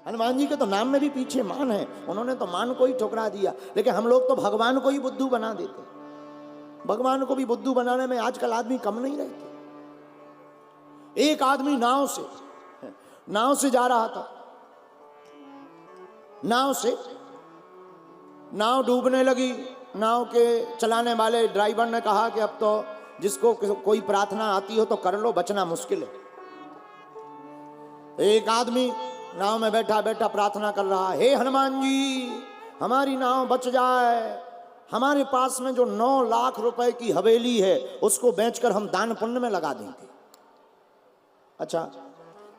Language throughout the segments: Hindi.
हनुमान जी के तो नाम में भी पीछे मान है, उन्होंने तो मान को ही ठुकरा दिया। लेकिन हम लोग तो भगवान को ही बुद्धू बना देते। भगवान को भी बुद्धू बनाने में आजकल आदमी कम नहीं रहते। एक आदमी नाव से जा रहा था, नाव डूबने लगी। नाव के चलाने वाले ड्राइवर ने कहा कि अब तो जिसको कोई प्रार्थना आती हो तो कर लो, बचना मुश्किल है। एक आदमी नाव में बैठा बैठा प्रार्थना कर रहा, हे हनुमान जी हमारी नाव बच जाए, हमारे पास में जो 9 लाख रुपए की हवेली है उसको बेचकर हम दान पुण्य में लगा देंगे। अच्छा,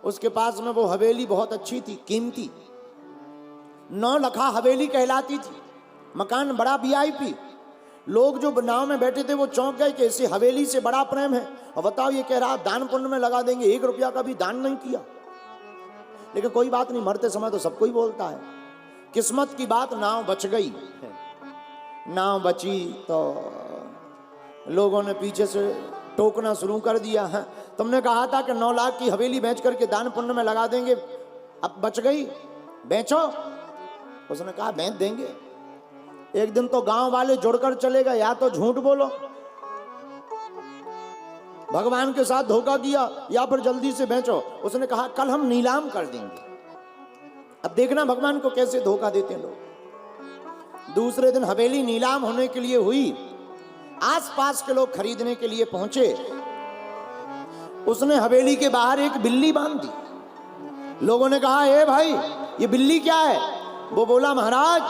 उसके पास में वो हवेली बहुत अच्छी थी, कीमती 9 लखा हवेली कहलाती थी, मकान बड़ा वीआईपी। लोग जो नाव में बैठे थे वो चौंक गए कि इसे हवेली से बड़ा प्रेम है। और बताओ, ये कह रहा दान पुण्य में लगा देंगे, 1 रुपया का भी दान नहीं किया। लेकिन कोई बात नहीं, मरते समय तो सबको ही बोलता है। किस्मत की बात, नाव बच गई। नाव बची तो लोगों ने पीछे से टोकना शुरू कर दिया है, तुमने कहा था कि 9 लाख की हवेली बेच करके दान पुण्य में लगा देंगे, अब बच गई, बेचो। उसने कहा बेच देंगे। एक दिन तो गांव वाले जुड़कर चले गए, या तो झूठ बोलो, भगवान के साथ धोखा किया, या फिर जल्दी से बेचो। उसने कहा कल हम नीलाम कर देंगे। अब देखना भगवान को कैसे धोखा देते हैं लोग। दूसरे दिन हवेली नीलाम होने के लिए हुई, आसपास के लोग खरीदने के लिए पहुंचे। उसने हवेली के बाहर एक बिल्ली बांध दी। लोगों ने कहा ए भाई ये बिल्ली क्या है? वो बोला महाराज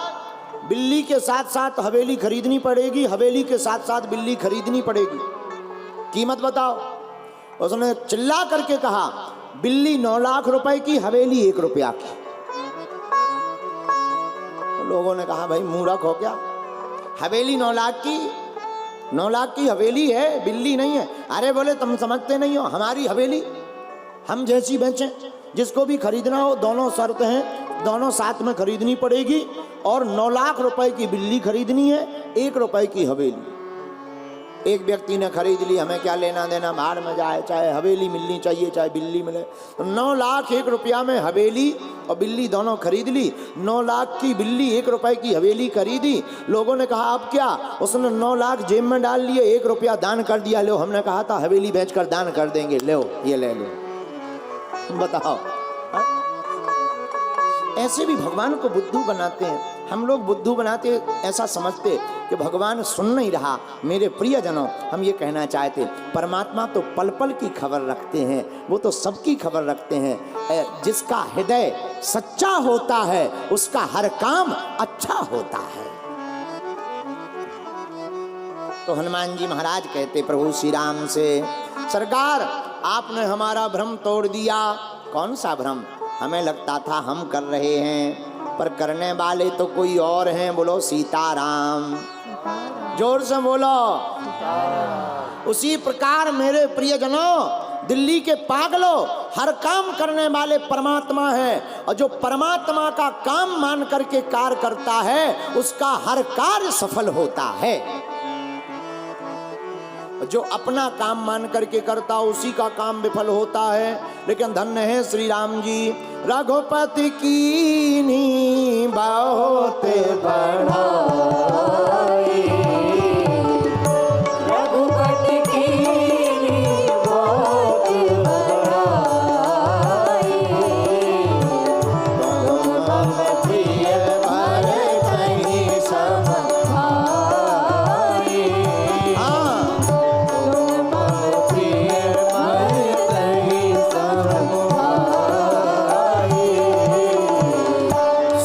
बिल्ली के साथ साथ हवेली खरीदनी पड़ेगी, हवेली के साथ साथ बिल्ली खरीदनी पड़ेगी, कीमत बताओ। उसने चिल्ला करके कहा बिल्ली 9 लाख रुपए की, हवेली 1 रुपया की। तो लोगों ने कहा भाई मूर्ख हो क्या, हवेली 9 लाख की, 9 लाख की हवेली है, बिल्ली नहीं है। अरे बोले तुम समझते नहीं हो, हमारी हवेली हम जैसी बेचें, जिसको भी खरीदना हो दोनों शर्त हैं, दोनों साथ में खरीदनी पड़ेगी। और 9 लाख रुपए की बिल्ली खरीदनी है, 1 रुपए की हवेली। एक व्यक्ति ने खरीद ली, हमें क्या लेना देना, बाहर में जाए, चाहे हवेली मिलनी चाहिए चाहे बिल्ली मिले। तो 9 लाख 1 रुपया में हवेली और बिल्ली दोनों खरीद ली। 9 लाख की बिल्ली, 1 रुपए की हवेली खरीदी। लोगों ने कहा अब क्या? उसने 9 लाख जेब में डाल लिए, 1 रुपया दान कर दिया। लो हमने कहा था हवेली बेचकर दान कर देंगे, लो ये ले लो। बताओ, ऐसे भी भगवान को बुद्धू बनाते हैं। हम लोग बुद्धू बनाते ऐसा समझते कि भगवान सुन नहीं रहा। मेरे प्रियजनों, हम ये कहना चाहते परमात्मा तो पल पल की खबर रखते हैं, वो तो सबकी खबर रखते हैं। जिसका हृदय सच्चा होता है उसका हर काम अच्छा होता है। तो हनुमान जी महाराज कहते प्रभु श्री राम से, सरकार आपने हमारा भ्रम तोड़ दिया। कौन सा भ्रम? हमें लगता था हम कर रहे हैं, पर करने वाले तो कोई और हैं। बोलो सीताराम, जोर से बोलो। उसी प्रकार मेरे प्रियजनों, दिल्ली के पागलों, हर काम करने वाले परमात्मा है। और जो परमात्मा का काम मान करके कार्य करता है उसका हर कार्य सफल होता है। जो अपना काम मान करके करता उसी का काम विफल होता है। लेकिन धन्य है श्री राम जी, रघुपति की बहुत बड़ाई, रघुपति की बहुत बड़ाई, तुम मम प्रिय भरत सम भाई। तुम मम प्रिय भरत सम भाई।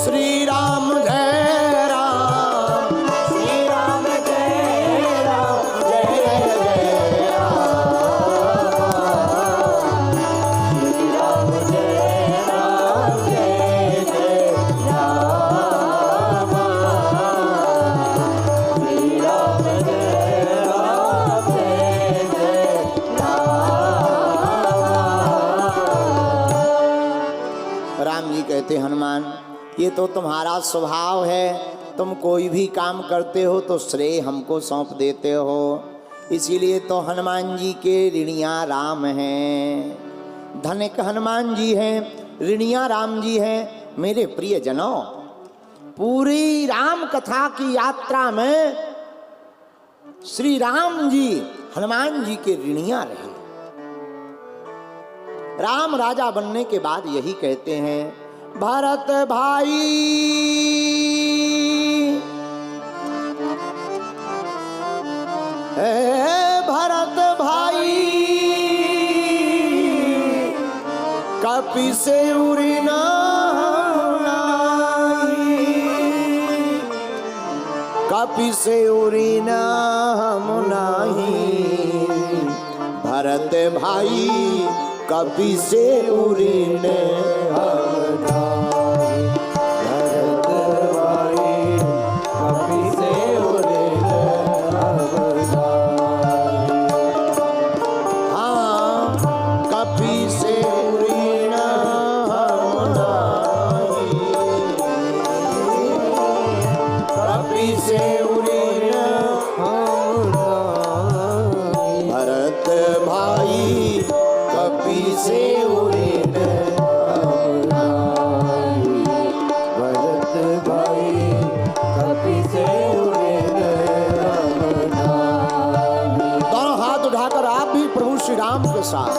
श्री राम जय राम, श्री राम जय राम, जय जय राम। श्री राम जय राम, जय जय राम। श्री राम जय राम, जय जय राम। राम जी कहते हनुमान ये तो तुम्हारा स्वभाव है, तुम कोई भी काम करते हो तो श्रेय हमको सौंप देते हो। इसीलिए तो हनुमान जी के ऋणिया राम हैं। धनिक हनुमान जी हैं, ऋणिया राम जी हैं। मेरे प्रियजनों, पूरी राम कथा की यात्रा में श्री राम जी हनुमान जी के ऋणिया रहे। राम राजा बनने के बाद यही कहते हैं, भरत भाई भरत भाई कपि से उरी ना कपि से उरी ना मुनाही। भरत भाई कपि से उरी ने श्री राम के साथ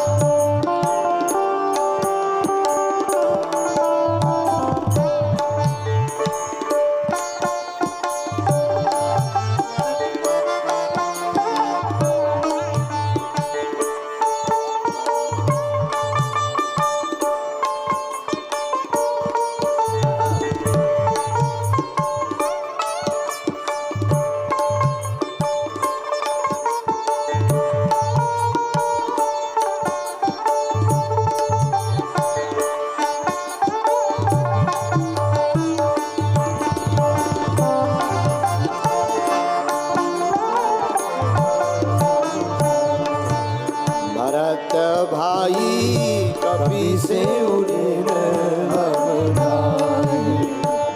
भाई कपि से उड़े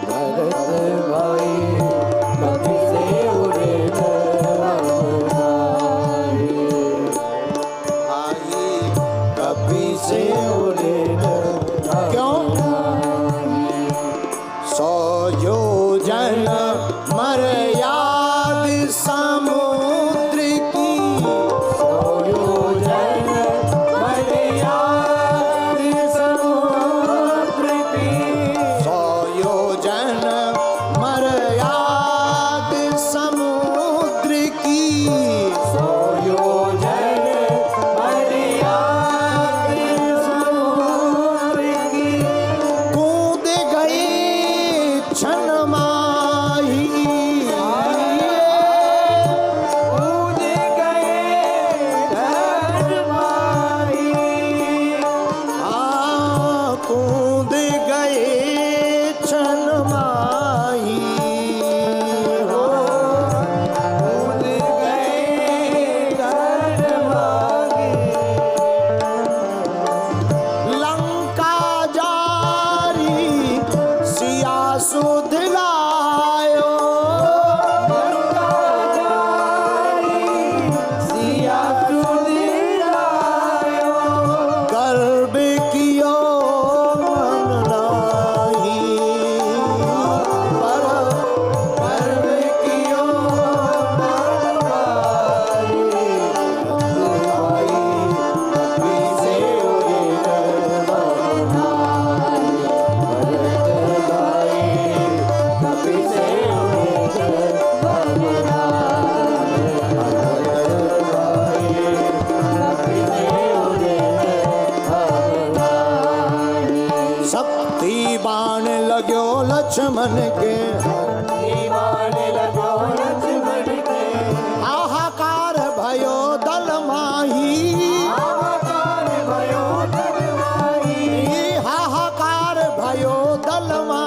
भरत भाई कपि से उड़े भाई कपि से उड़े। क्यों? 100 योजन मर्याद समुद्र की, 100 योजन लक्ष्मण के हाहाकार भयो दल माही, हाहाकार भयो दल माही।